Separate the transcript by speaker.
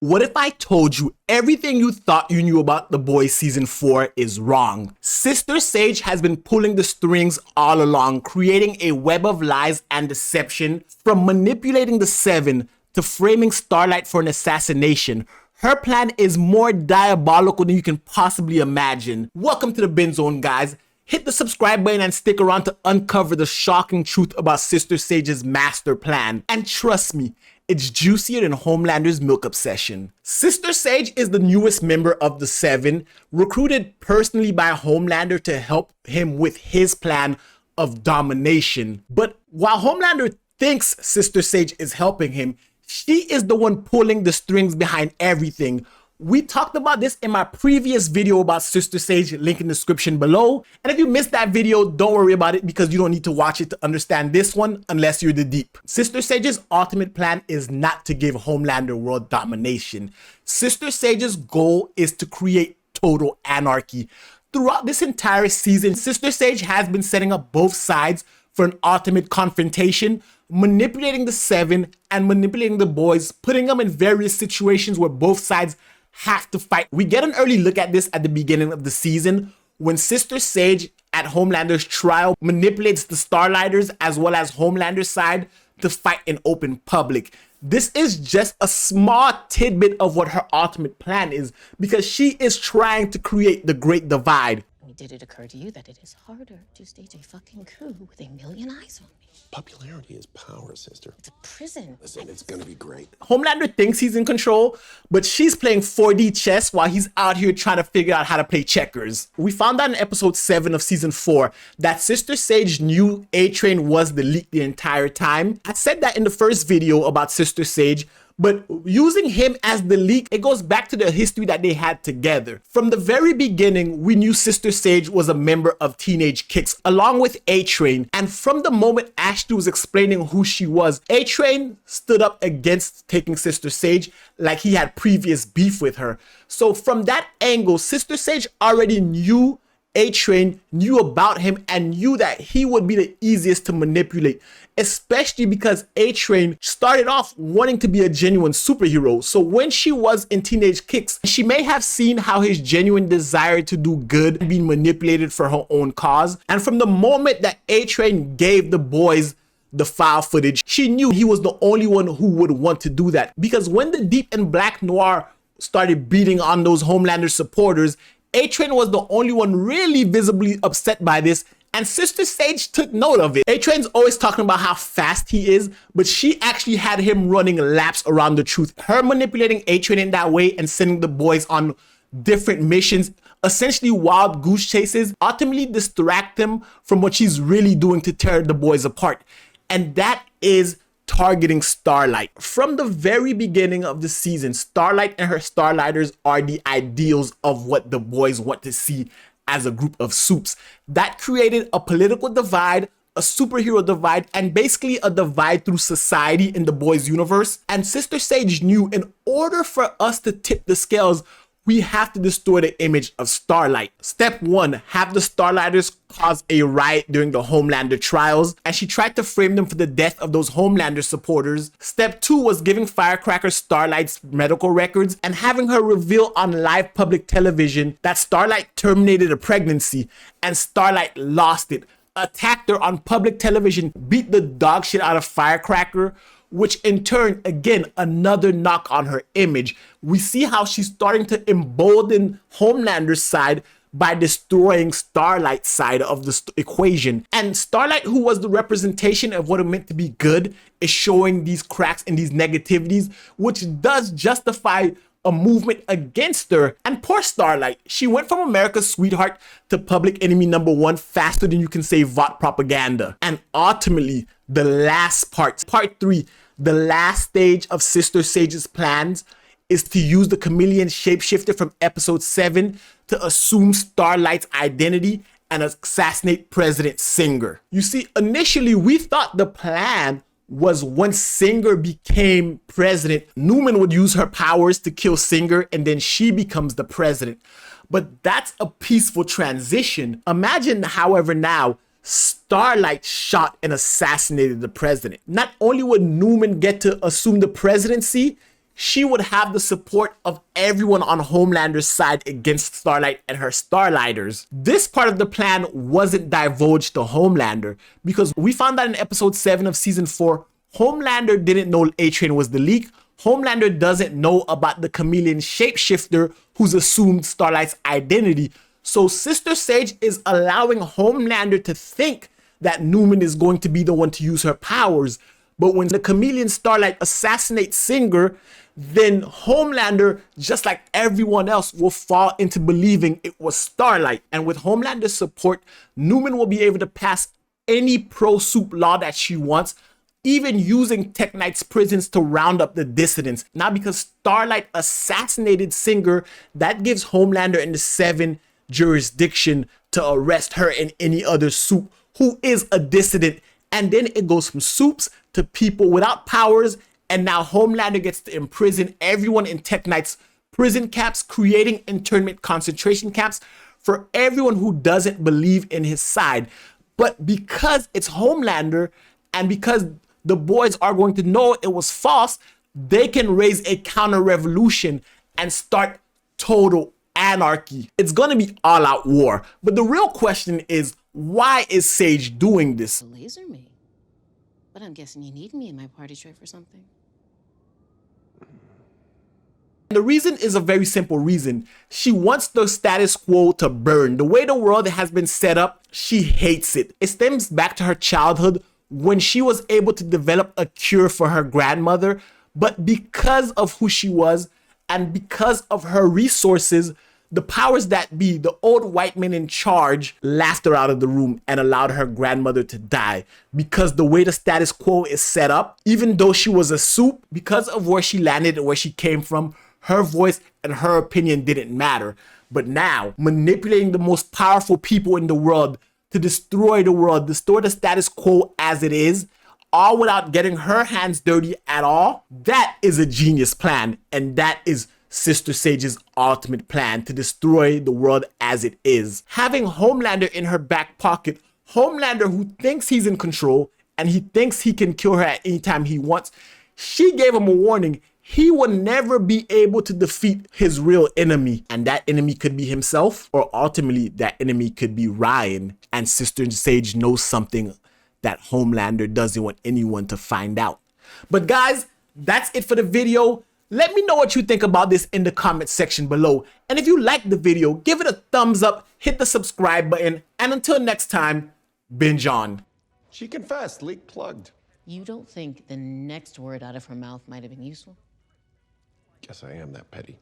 Speaker 1: What if I told you everything you thought you knew about The Boys season 4 is wrong? Sister Sage has been pulling the strings all along, creating a web of lies and deception, from manipulating the Seven to framing Starlight for an assassination. Her plan is more diabolical than you can possibly imagine. Welcome to the Bin Zone, guys. Hit the subscribe button and stick around to uncover the shocking truth about Sister Sage's master plan. And trust me, it's juicier than Homelander's milk obsession. Sister Sage is the newest member of the Seven, recruited personally by Homelander to help him with his plan of domination. But while Homelander thinks Sister Sage is helping him, she is the one pulling the strings behind everything. We talked about this in my previous video about Sister Sage, link in the description below. And if you missed that video, don't worry about it because you don't need to watch it to understand this one unless you're the deep. Sister Sage's ultimate plan is not to give Homelander world domination. Sister Sage's goal is to create total anarchy. Throughout this entire season, Sister Sage has been setting up both sides for an ultimate confrontation, manipulating the Seven and manipulating the boys, putting them in various situations where both sides have to fight. We get an early look at this at the beginning of the season when Sister Sage at Homelander's trial manipulates the Starlighters as well as Homelander's side to fight in open public. This is just a small tidbit of what her ultimate plan is, because she is trying to create the Great Divide.
Speaker 2: Did it occur to you that it is harder to stage a fucking coup with a million eyes on me?
Speaker 3: Popularity is power, sister.
Speaker 2: It's a prison.
Speaker 3: Listen, it's gonna be great.
Speaker 1: Homelander thinks he's in control, but she's playing 4D chess while he's out here trying to figure out how to play checkers. We found out in episode 7 of season 4 that Sister Sage knew A-Train was the leak the entire time. I said that in the first video about Sister Sage, but using him as the leak, it goes back to the history that they had together. From the very beginning, we knew Sister Sage was a member of Teenage Kicks, along with A-Train. And from the moment Ashley was explaining who she was, A-Train stood up against taking Sister Sage like he had previous beef with her. So from that angle, Sister Sage already knew A-Train, knew about him, and knew that he would be the easiest to manipulate, especially because A-Train started off wanting to be a genuine superhero. So when she was in Teenage Kicks, she may have seen how his genuine desire to do good being manipulated for her own cause. And from the moment that A-Train gave the boys the file footage, she knew he was the only one who would want to do that. Because when the Deep and Black Noir started beating on those Homelander supporters, A-Train was the only one really visibly upset by this, and Sister Sage took note of it. A-Train's always talking about how fast he is, but she actually had him running laps around the truth. Her manipulating A-Train in that way and sending the boys on different missions, essentially wild goose chases, ultimately distract them from what she's really doing to tear the boys apart. And that is targeting Starlight. From the very beginning of the season, Starlight and her Starlighters are the ideals of what the boys want to see as a group of supes. That created a political divide, a superhero divide, and basically a divide through society in the boys' universe. And Sister Sage knew in order for us to tip the scales, we have to destroy the image of Starlight. Step 1, have the Starlighters cause a riot during the Homelander trials, and she tried to frame them for the death of those Homelander supporters. Step 2 was giving Firecracker Starlight's medical records and having her reveal on live public television that Starlight terminated a pregnancy, and Starlight lost it, attacked her on public television, beat the dog shit out of Firecracker, which in turn, again, another knock on her image. We see how she's starting to embolden Homelander's side by destroying Starlight's side of the equation. And Starlight, who was the representation of what it meant to be good, is showing these cracks and these negativities, which does justify a movement against her. And poor Starlight, she went from America's sweetheart to public enemy number 1 faster than you can say VOT propaganda. And ultimately, the last part 3, the last stage of Sister Sage's plans is to use the chameleon shapeshifter from episode 7 to assume Starlight's identity and assassinate President Singer. You see, initially we thought the plan was once Singer became president, Newman would use her powers to kill Singer and then she becomes the president. But that's a peaceful transition. Imagine, however, now Starlight shot and assassinated the president. Not only would Newman get to assume the presidency, she would have the support of everyone on Homelander's side against Starlight and her Starlighters. This part of the plan wasn't divulged to Homelander because we found that in episode 7 of season 4, Homelander didn't know A-Train was the leak. Homelander doesn't know about the chameleon shapeshifter who's assumed Starlight's identity. So Sister Sage is allowing Homelander to think that Newman is going to be the one to use her powers. But when the chameleon Starlight assassinates Singer, then Homelander, just like everyone else, will fall into believing it was Starlight. And with Homelander's support, Newman will be able to pass any pro-soup law that she wants, even using Tech Knight's prisons to round up the dissidents. Now, because Starlight assassinated Singer, that gives Homelander and the Seven jurisdiction to arrest her and any other soup who is a dissident. And then it goes from soups to people without powers, and now Homelander gets to imprison everyone in Tech Knight's prison camps, creating internment concentration camps for everyone who doesn't believe in his side. But because it's Homelander, and because the boys are going to know it was false, they can raise a counter-revolution and start total anarchy. It's gonna be all-out war. But the real question is, why is Sage doing this?
Speaker 2: Laser me. But I'm guessing you need me in my party trick for something.
Speaker 1: The reason is a very simple reason. She wants the status quo to burn. The way the world has been set up, she hates it. It stems back to her childhood when she was able to develop a cure for her grandmother, but because of who she was and because of her resources, the powers that be, the old white men in charge, laughed her out of the room and allowed her grandmother to die. Because the way the status quo is set up, even though she was a soup, because of where she landed and where she came from, her voice and her opinion didn't matter. But now, manipulating the most powerful people in the world to destroy the world, destroy the status quo as it is, all without getting her hands dirty at all, that is a genius plan. And that is Sister Sage's ultimate plan, to destroy the world as it is. Having Homelander in her back pocket, Homelander who thinks he's in control and he thinks he can kill her at any time he wants, she gave him a warning. He will never be able to defeat his real enemy. And that enemy could be himself, or ultimately that enemy could be Ryan. And Sister Sage knows something that Homelander doesn't want anyone to find out. But guys, that's it for the video. Let me know what you think about this in the comment section below. And if you liked the video, give it a thumbs up, hit the subscribe button, and until next time, binge on.
Speaker 3: She confessed, leak plugged.
Speaker 2: You don't think the next word out of her mouth might have been useful?
Speaker 3: Guess I am that petty.